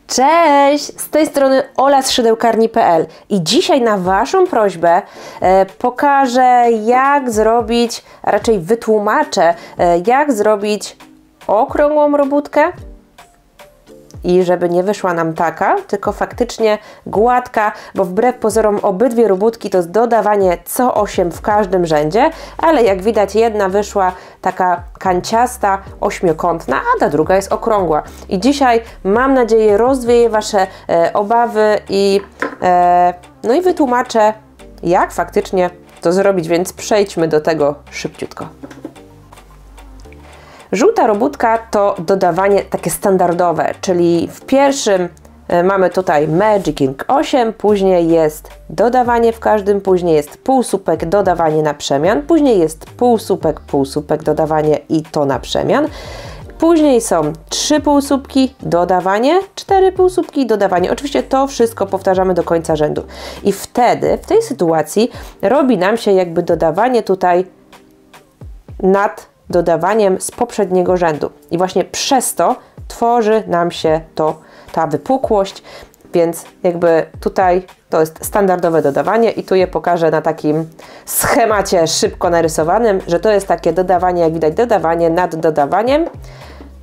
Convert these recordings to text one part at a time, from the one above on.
Cześć! Z tej strony Ola z szydełkarni.pl i dzisiaj na Waszą prośbę pokażę, jak zrobić, a raczej wytłumaczę, jak zrobić okrągłą robótkę i żeby nie wyszła nam taka, tylko faktycznie gładka, bo wbrew pozorom obydwie robótki to jest dodawanie co 8 w każdym rzędzie, ale jak widać jedna wyszła taka kanciasta, ośmiokątna, a ta druga jest okrągła. I dzisiaj mam nadzieję rozwieję Wasze obawy i wytłumaczę, jak faktycznie to zrobić, więc przejdźmy do tego szybciutko. Żółta robótka to dodawanie takie standardowe, czyli w pierwszym mamy tutaj Magicking 8, później jest dodawanie w każdym, później jest półsłupek, dodawanie na przemian, później jest półsłupek, dodawanie i to na przemian. Później są 3 półsłupki, dodawanie, 4 półsłupki, dodawanie. Oczywiście to wszystko powtarzamy do końca rzędu. I wtedy, w tej sytuacji robi nam się jakby dodawanie tutaj nad dodawaniem z poprzedniego rzędu. I właśnie przez to tworzy nam się ta wypukłość, więc jakby tutaj to jest standardowe dodawanie i tu je pokażę na takim schemacie szybko narysowanym, że to jest takie dodawanie, jak widać, dodawanie nad dodawaniem,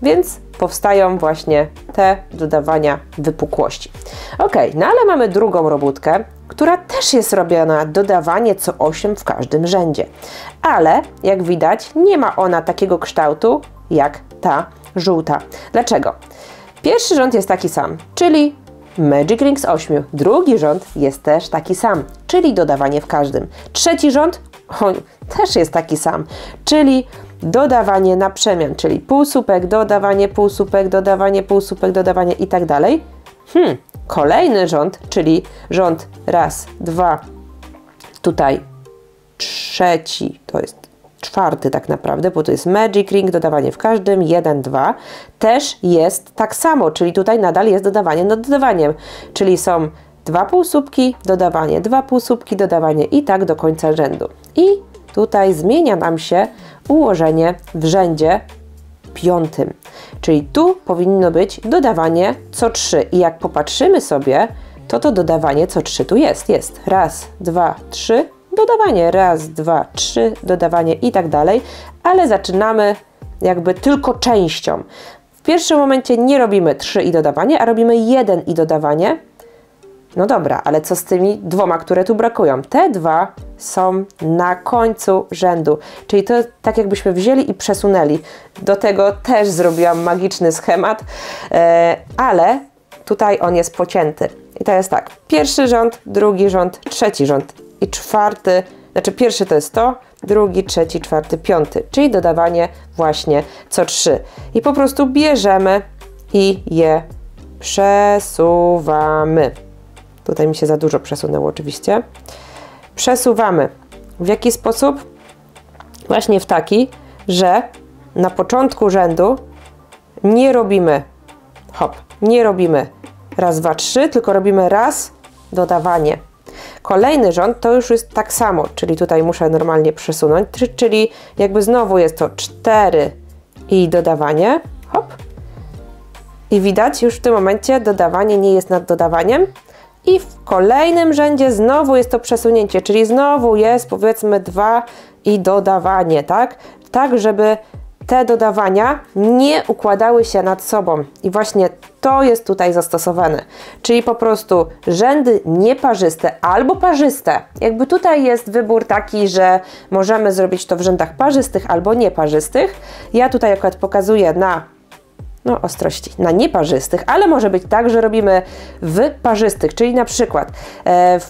więc powstają właśnie te dodawania wypukłości. Ok, no ale mamy drugą robótkę, która też jest robiona dodawanie co 8 w każdym rzędzie. Ale jak widać nie ma ona takiego kształtu jak ta żółta. Dlaczego? Pierwszy rząd jest taki sam, czyli Magic Ring z 8. Drugi rząd jest też taki sam, czyli dodawanie w każdym. Trzeci rząd też jest taki sam, czyli dodawanie na przemian, czyli półsłupek, dodawanie, dodawanie i tak dalej. Kolejny rząd, czyli rząd raz, dwa, tutaj trzeci, to jest czwarty tak naprawdę, bo to jest Magic Ring, dodawanie w każdym, 1, 2, też jest tak samo, czyli tutaj nadal jest dodawanie nad dodawaniem, czyli są 2 półsłupki, dodawanie, 2 półsłupki, dodawanie i tak do końca rzędu. I tutaj zmienia nam się ułożenie w rzędzie 5. Czyli tu powinno być dodawanie co 3 i jak popatrzymy sobie, to dodawanie co 3 tu jest. Jest raz, 2, 3, dodawanie, raz, 2, 3, dodawanie i tak dalej, ale zaczynamy jakby tylko częścią. W pierwszym momencie nie robimy 3 i dodawanie, a robimy 1 i dodawanie. No dobra, ale co z tymi dwoma, które tu brakują? Te dwa są na końcu rzędu, czyli to tak jakbyśmy wzięli i przesunęli. Do tego też zrobiłam magiczny schemat, ale tutaj on jest pocięty. I to jest tak, pierwszy rząd, drugi rząd, trzeci rząd i czwarty, znaczy pierwszy to jest to, drugi, trzeci, czwarty, piąty, czyli dodawanie właśnie co 3. I po prostu bierzemy i je przesuwamy. Tutaj mi się za dużo przesunęło oczywiście. Przesuwamy. W jaki sposób? Właśnie w taki, że na początku rzędu nie robimy nie robimy raz, 2, 3, tylko robimy raz, dodawanie. Kolejny rząd to już jest tak samo, czyli tutaj muszę normalnie przesunąć, czyli jakby znowu jest to 4 i dodawanie, I widać już w tym momencie dodawanie nie jest nad dodawaniem. I w kolejnym rzędzie znowu jest to przesunięcie, czyli znowu jest powiedzmy 2 i dodawanie, tak? Tak, żeby te dodawania nie układały się nad sobą. I właśnie to jest tutaj zastosowane. Czyli po prostu rzędy nieparzyste albo parzyste. Jakby tutaj jest wybór taki, że możemy zrobić to w rzędach parzystych albo nieparzystych. Ja tutaj akurat pokazuję na ostrości, na nieparzystych, ale może być tak, że robimy w parzystych, czyli na przykład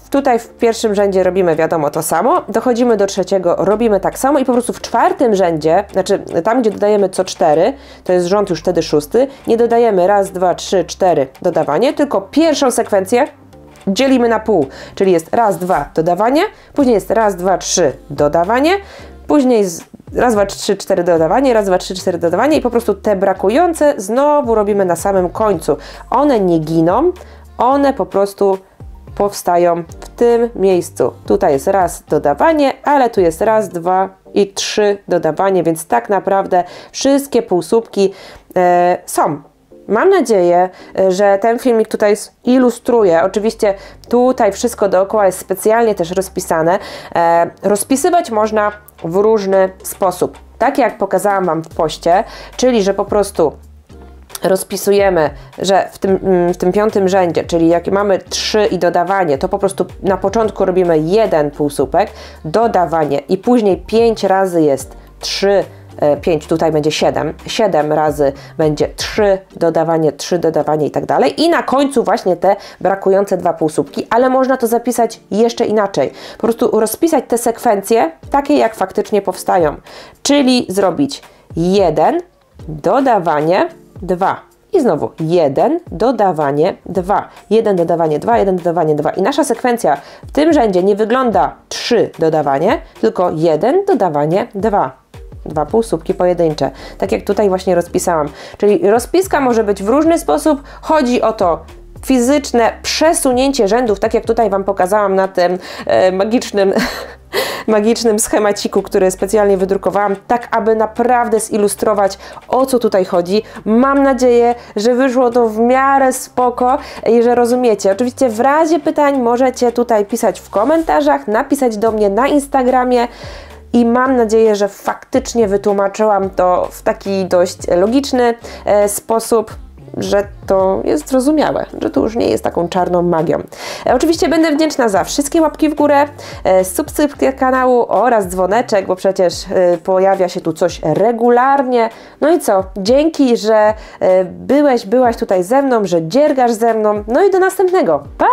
tutaj w pierwszym rzędzie robimy wiadomo to samo, dochodzimy do trzeciego, robimy tak samo i po prostu w czwartym rzędzie, znaczy tam gdzie dodajemy co 4, to jest rząd już wtedy 6, nie dodajemy raz, 2, 3, 4 dodawanie, tylko pierwszą sekwencję dzielimy na pół, czyli jest raz, 2 dodawanie, później jest raz, 2, 3 dodawanie, później raz, 2, 3, 4 dodawanie, raz, 2, 3, 4 dodawanie i po prostu te brakujące znowu robimy na samym końcu. One nie giną, one po prostu powstają w tym miejscu. Tutaj jest raz dodawanie, ale tu jest raz, 2 i 3 dodawanie, więc tak naprawdę wszystkie półsłupki są Mam nadzieję, że ten filmik tutaj ilustruje. Oczywiście tutaj wszystko dookoła jest specjalnie też rozpisane. Rozpisywać można w różny sposób. Tak jak pokazałam Wam w poście, czyli że po prostu rozpisujemy, że w tym piątym rzędzie, czyli jak mamy 3 i dodawanie, to po prostu na początku robimy 1 półsłupek, dodawanie i później 5 razy jest 3, 5, tutaj będzie 7, 7 razy będzie 3 dodawanie i tak dalej. I na końcu właśnie te brakujące 2 półsłupki, ale można to zapisać jeszcze inaczej. Po prostu rozpisać te sekwencje takie, jak faktycznie powstają. Czyli zrobić 1, dodawanie, 2. I znowu 1, dodawanie, 2. 1, dodawanie, 2, 1, dodawanie, 2. I nasza sekwencja w tym rzędzie nie wygląda 3 dodawanie, tylko 1, dodawanie, 2. 2 półsłupki pojedyncze. Tak jak tutaj właśnie rozpisałam. Czyli rozpiska może być w różny sposób. Chodzi o to fizyczne przesunięcie rzędów, tak jak tutaj Wam pokazałam na tym magicznym schemaciku, który specjalnie wydrukowałam, tak aby naprawdę zilustrować, o co tutaj chodzi. Mam nadzieję, że wyszło to w miarę spoko i że rozumiecie. Oczywiście w razie pytań możecie tutaj pisać w komentarzach, napisać do mnie na Instagramie i mam nadzieję, że faktycznie wytłumaczyłam to w taki dość logiczny sposób, że to jest zrozumiałe, że to już nie jest taką czarną magią. Oczywiście będę wdzięczna za wszystkie łapki w górę, subskrypcję kanału oraz dzwoneczek, bo przecież pojawia się tu coś regularnie. No i co? Dzięki, że byłaś tutaj ze mną, że dziergasz ze mną. No i do następnego. Pa!